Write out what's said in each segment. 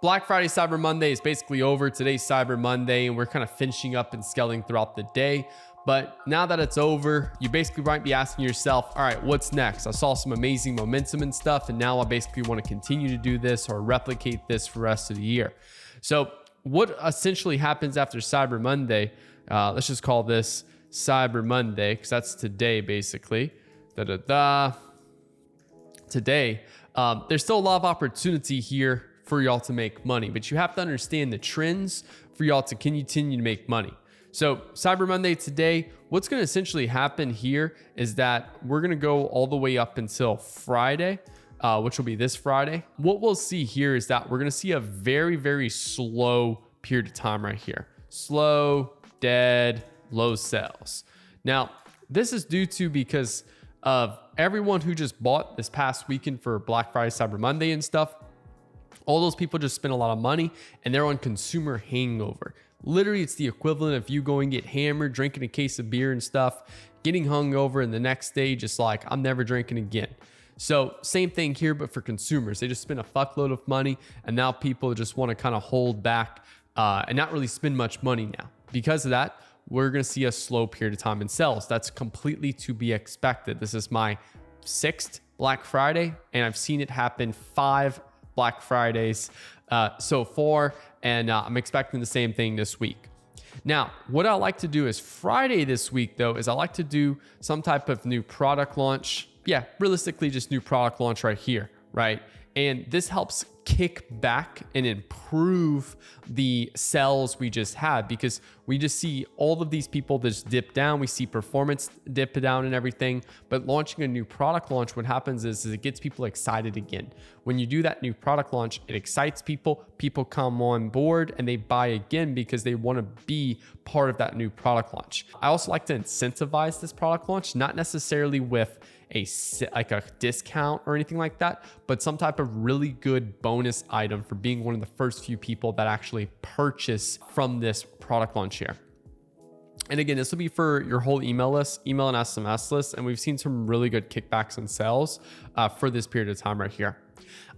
Black Friday, Cyber Monday is basically over. Today's Cyber Monday, and we're kind of finishing up and scaling throughout the day. But now that it's over, you basically might be asking yourself, all right, what's next? I saw some amazing momentum and stuff, and now I basically want to continue to do this or replicate this for the rest of the year. So what essentially happens after Cyber Monday, let's just call this Cyber Monday, because that's today basically. Today, there's still a lot of opportunity here for y'all to make money, but you have to understand the trends for y'all to continue to make money. So Cyber Monday today, what's going to essentially happen here is that we're going to go all the way up until Friday, which will be this Friday. What we'll see here is that we're going to see a very, very slow period of time right here. Slow, dead, low sales. Now, this is due to because of everyone who just bought this past weekend for Black Friday, Cyber Monday and stuff. All those people just spent a lot of money and they're on consumer hangover. Literally, it's the equivalent of you going get hammered, drinking a case of beer and stuff, getting hungover, and the next day just like, I'm never drinking again. So same thing here, but for consumers. They just spent a fuckload of money, and now people just want to kind of hold back and not really spend much money now. Because of that, we're going to see a slow period of time in sales. That's completely to be expected. This is my 6th Black Friday, and I've seen it happen 5 Black Fridays so far, and I'm expecting the same thing this week. Now, what I like to do is Friday this week, though, is I like to do some type of new product launch. Yeah, realistically, just new product launch right here, right? And this helps kick back and improve the sales we just had, because we just see all of these people just dip down. We see performance dip down and everything. But launching a new product launch, what happens is it gets people excited again. When you do that new product launch, it excites people. People come on board and they buy again because they want to be part of that new product launch. I also like to incentivize this product launch, not necessarily with a discount or anything like that, but some type of really good bonus item for being one of the first few people that actually purchase from this product launch here. And again, this will be for your whole email list, email and SMS list. And we've seen some really good kickbacks and sales for this period of time right here.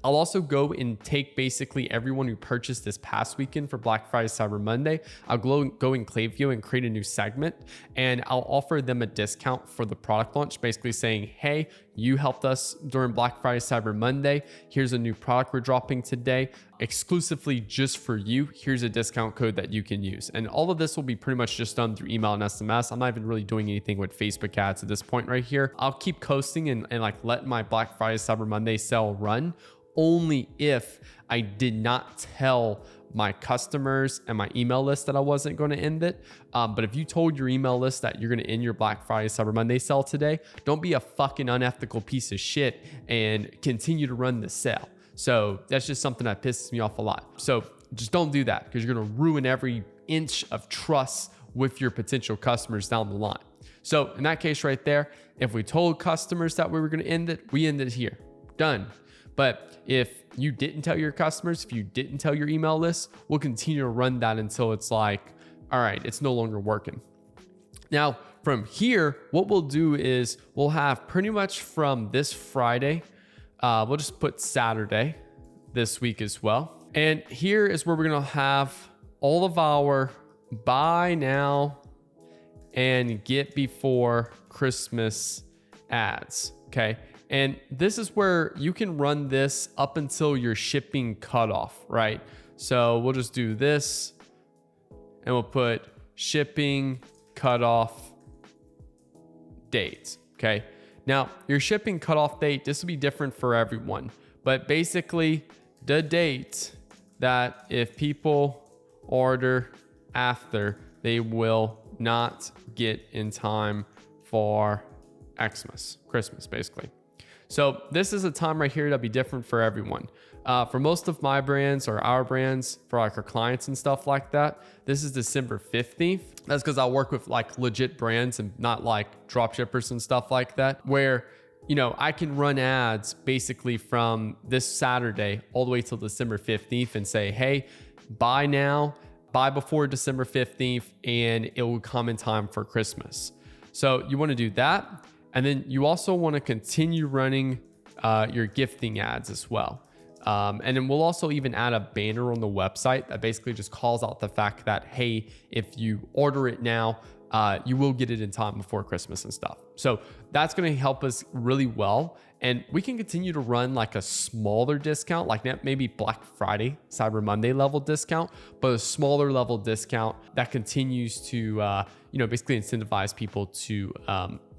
I'll also go and take basically everyone who purchased this past weekend for Black Friday, Cyber Monday. I'll go in Klaviyo and create a new segment, and I'll offer them a discount for the product launch, basically saying, hey, you helped us during Black Friday, Cyber Monday. Here's a new product we're dropping today, exclusively just for you. Here's a discount code that you can use. And all of this will be pretty much just done through email and SMS. I'm not even really doing anything with Facebook ads at this point right here. I'll keep coasting and like let my Black Friday, Cyber Monday sale run, only if I did not tell my customers and my email list that I wasn't going to end it. But if you told your email list that you're going to end your Black Friday, Cyber Monday sale today, don't be a fucking unethical piece of shit and continue to run the sale. So that's just something that pisses me off a lot. So just don't do that, because you're going to ruin every inch of trust with your potential customers down the line. So in that case right there, if we told customers that we were going to end it, we end it here. Done. But if you didn't tell your customers, if you didn't tell your email list, we'll continue to run that until it's like, all right, it's no longer working. Now, from here, what we'll do is we'll have pretty much from this Friday, we'll just put Saturday this week as well. And here is where we're going to have all of our buy now and get before Christmas ads. Okay. And this is where you can run this up until your shipping cutoff, right? So we'll just do this and we'll put shipping cutoff date. Okay. Now your shipping cutoff date, this will be different for everyone, but basically the date that if people order after, they will not get in time for Christmas basically. So this is a time right here that'll be different for everyone. For most of my brands or our brands, for like our clients and stuff like that, this is December 15th. That's because I work with like legit brands and not like drop shippers and stuff like that, where, you know, I can run ads basically from this Saturday all the way till December 15th and say, hey, buy now, buy before December 15th, and it will come in time for Christmas. So you want to do that. And then you also want to continue running your gifting ads as well. And then we'll also even add a banner on the website that basically just calls out the fact that, hey, if you order it now, you will get it in time before Christmas and stuff. So that's going to help us really well. And we can continue to run like a smaller discount, like maybe Black Friday, Cyber Monday level discount, but a smaller level discount that continues to, basically incentivize people to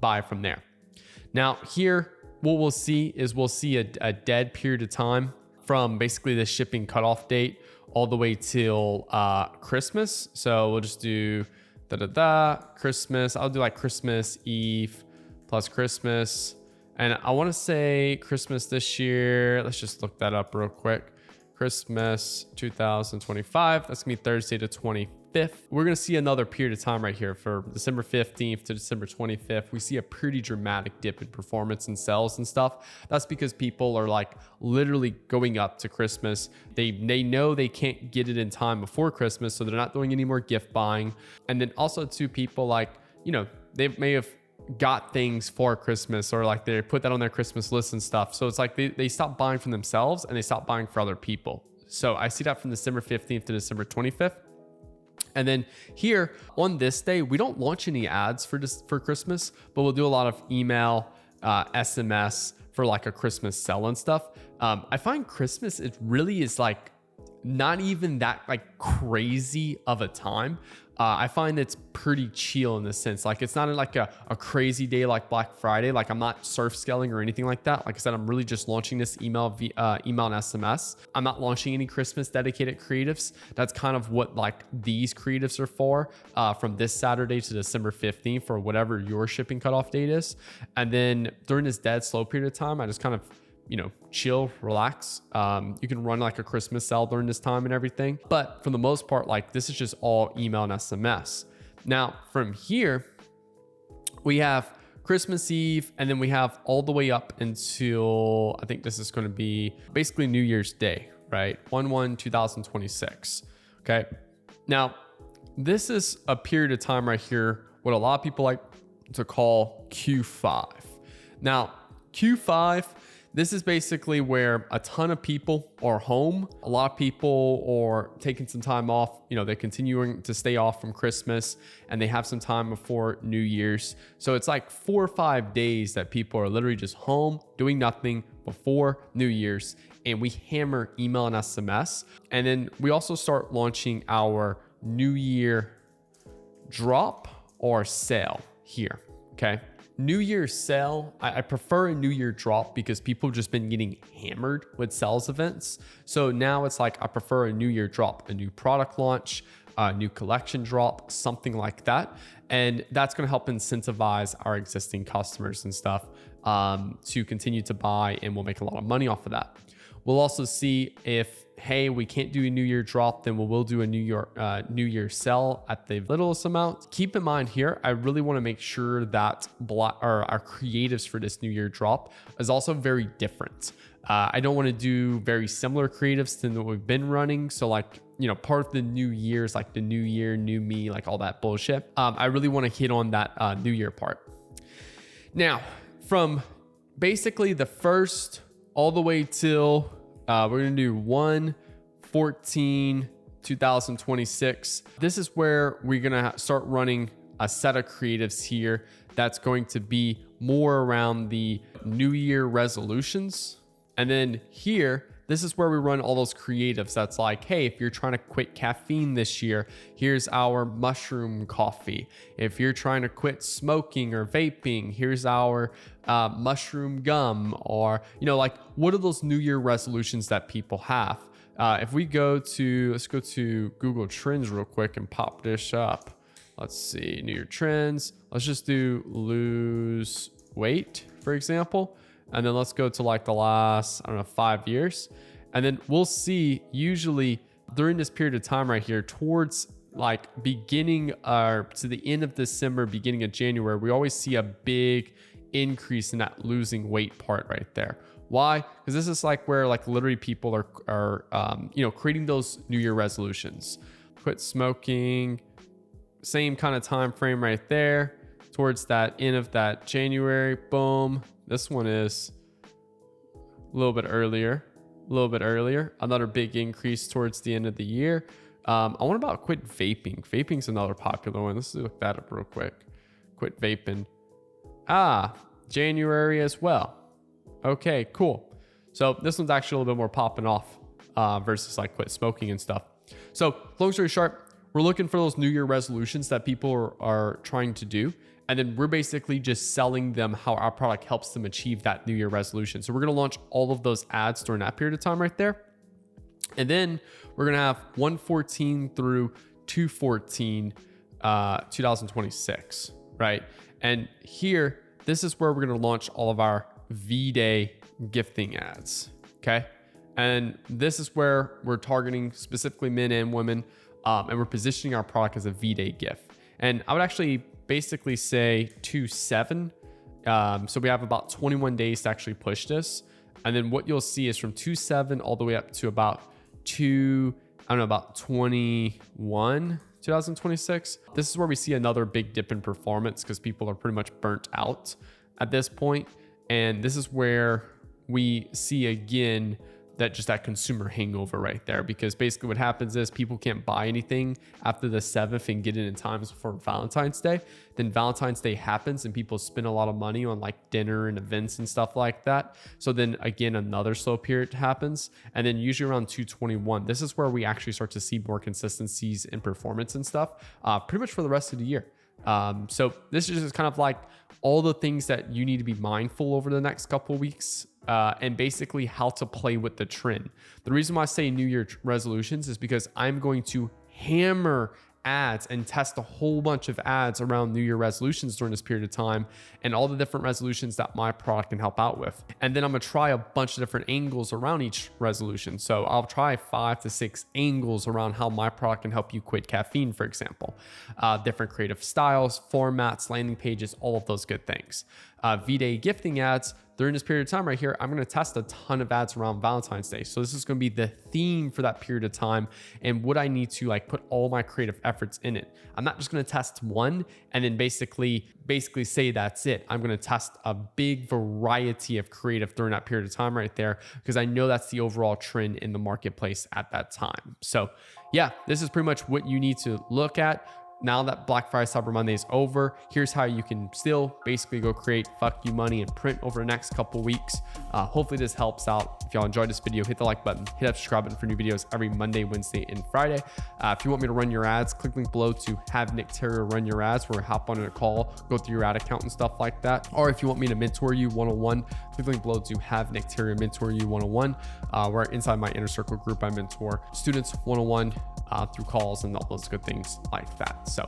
buy from there. Now here, what we'll see is a dead period of time from basically the shipping cutoff date all the way till Christmas. So we'll just do Christmas. I'll do like Christmas Eve plus Christmas. And I want to say Christmas this year. Let's just look that up real quick. Christmas 2025. That's going to be Thursday the 25th. We're going to see another period of time right here for December 15th to December 25th. We see a pretty dramatic dip in performance and sales and stuff. That's because people are like literally going up to Christmas. They know they can't get it in time before Christmas, so they're not doing any more gift buying. And then also to people like, they may have got things for Christmas or like they put that on their Christmas list and stuff. So it's like they stop buying from themselves and they stop buying for other people. So I see that from December 15th to December 25th. And then here on this day, we don't launch any ads for Christmas, but we'll do a lot of email, SMS for like a Christmas sell and stuff. I find Christmas, it really is like not even that like crazy of a time. I find it's pretty chill in the sense, like it's not like a crazy day like Black Friday. Like I'm not surf scaling or anything like that. Like I said, I'm really just launching this email and SMS. I'm not launching any Christmas dedicated creatives. That's kind of what like these creatives are for, from this Saturday to December 15th for whatever your shipping cutoff date is. And then during this dead slow period of time, I just kind of chill, relax. You can run like a Christmas sale during this time and everything. But for the most part, like this is just all email and SMS. Now from here, we have Christmas Eve, and then we have all the way up until, I think this is going to be basically New Year's Day, right? 1/1/2026. Okay. Now this is a period of time right here, what a lot of people like to call Q5. Now Q5, this is basically where a ton of people are home. A lot of people are taking some time off. They're continuing to stay off from Christmas and they have some time before New Year's. So it's like 4 or 5 days that people are literally just home doing nothing before New Year's. And we hammer email and SMS. And then we also start launching our New Year drop or sale here. Okay. New Year sale, I prefer a New Year drop because people have just been getting hammered with sales events. So now it's like I prefer a New Year drop, a new product launch, a new collection drop, something like that. And that's going to help incentivize our existing customers and stuff to continue to buy, and we'll make a lot of money off of that. We'll also see if, hey, we can't do a New Year drop, then we'll do a New Year sell at the littlest amount. Keep in mind here, I really want to make sure that our creatives for this New Year drop is also very different. I don't want to do very similar creatives than what we've been running. So like, part of the New Year's like the New Year, new me, like all that bullshit. I really want to hit on that New Year part. Now, from basically the first all the way till we're going to do 1/14/2026. This is where we're going to start running a set of creatives here that's going to be more around the New Year resolutions. And then here, this is where we run all those creatives that's like, hey, if you're trying to quit caffeine this year, here's our mushroom coffee. If you're trying to quit smoking or vaping, here's our mushroom gum. Or, like what are those New Year resolutions that people have? If we let's go to Google Trends real quick and pop this up. Let's see, New Year trends. Let's just do lose weight, for example. And then let's go to like the last, 5 years. And then we'll see usually during this period of time right here towards like beginning to the end of December, beginning of January, we always see a big increase in that losing weight part right there. Why? Because this is like where like literally people are creating those New Year resolutions. Quit smoking, same kind of time frame right there towards that end of that January. Boom. This one is a little bit earlier. a little bit earlier. Another big increase towards the end of the year. I want about quit vaping. Vaping's another popular one. Let's look that up real quick. Quit vaping. January as well. Okay, cool. So this one's actually a little bit more popping off versus like quit smoking and stuff. So long story short, we're looking for those New Year resolutions that people are trying to do. And then we're basically just selling them how our product helps them achieve that New Year resolution. So we're going to launch all of those ads during that period of time right there. And then we're going to have 1/14 through 2/14, 2026, right? And here, this is where we're going to launch all of our V-Day gifting ads, okay? And this is where we're targeting specifically men and women, and we're positioning our product as a V-Day gift. And I would actually basically say 2/7. So we have about 21 days to actually push this. And then what you'll see is from 2/7 all the way up to about about 21, 2026. This is where we see another big dip in performance because people are pretty much burnt out at this point. And this is where we see again that consumer hangover right there, because basically what happens is people can't buy anything after the 7th and get it in time for Valentine's Day. Then Valentine's Day happens and people spend a lot of money on like dinner and events and stuff like that. So then again, another slow period happens. And then usually around 2/21, this is where we actually start to see more consistencies in performance and stuff, pretty much for the rest of the year. So this is just kind of like all the things that you need to be mindful over the next couple of weeks, and basically how to play with the trend. The reason why I say New Year resolutions is because I'm going to hammer ads and test a whole bunch of ads around New Year resolutions during this period of time and all the different resolutions that my product can help out with. And then I'm gonna try a bunch of different angles around each resolution. So I'll try 5 to 6 angles around how my product can help you quit caffeine, for example. Different creative styles, formats, landing pages, all of those good things. V-Day gifting ads, during this period of time right here, I'm going to test a ton of ads around Valentine's Day. So this is going to be the theme for that period of time and what I need to like put all my creative efforts in it. I'm not just going to test one and then basically say that's it. I'm going to test a big variety of creative during that period of time right there, because I know that's the overall trend in the marketplace at that time. So yeah, this is pretty much what you need to look at. Now that Black Friday Cyber Monday is over, here's how you can still basically go create fuck you money and print over the next couple weeks. Hopefully this helps out. If y'all enjoyed this video, hit the like button, hit that subscribe button for new videos every Monday, Wednesday, and Friday. If you want me to run your ads, click link below to have Nick Theriot run your ads, where I hop on a call, go through your ad account and stuff like that. Or if you want me to mentor you one-on-one, click link below to have Nick Theriot mentor you one-on-one, where inside my inner circle group, I mentor students one-on-one through calls and all those good things like that. So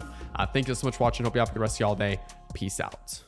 thank you so much for watching. Hope you have a good rest of y'all day. Peace out.